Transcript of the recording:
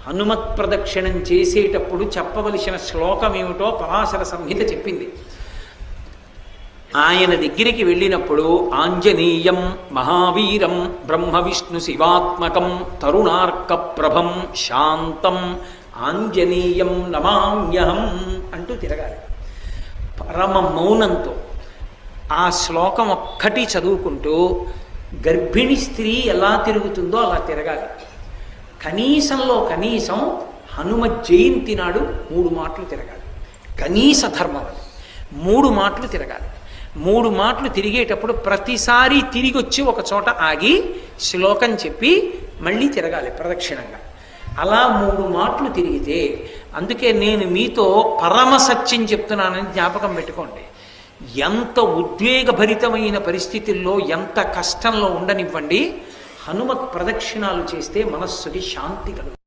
హనుమత్ ప్రదక్షిణం చేసేటప్పుడు చెప్పవలసిన శ్లోకం ఏమిటో పరాశర సంహిత చెప్పింది. ఆయన దగ్గరికి వెళ్ళినప్పుడు ఆంజనేయం మహావీరం బ్రహ్మ విష్ణు శివాత్మకం తరుణార్క ప్రభం శాంతం ఆంజనేయం నమామ్యహం అంటూ తిరగాలి పరమ మౌనంతో. ఆ శ్లోకం ఒక్కటి చదువుకుంటూ గర్భిణి స్త్రీ ఎలా తిరుగుతుందో అలా తిరగాలి. కనీసంలో కనీసం హనుమ జయంతి నాడు 3 మాటలు తిరగాలి. కనీస ధర్మం అది. 3 మాటలు తిరగాలి. 3 మాటలు తిరిగేటప్పుడు ప్రతిసారి తిరిగి వచ్చి ఒక చోట ఆగి శ్లోకం చెప్పి మళ్ళీ తిరగాలి ప్రదక్షిణంగా. అలా 3 మాటలు తిరిగితే, అందుకే నేను మీతో పరమ సత్యం చెప్తున్నానని జ్ఞాపకం పెట్టుకోండి. ఎంత ఉద్వేగభరితమైన పరిస్థితుల్లో, ఎంత కష్టంలో ఉండనివ్వండి, హనుమత్ ప్రదక్షిణాలు చేస్తే మనస్సుకి శాంతి కలుగుతుంది.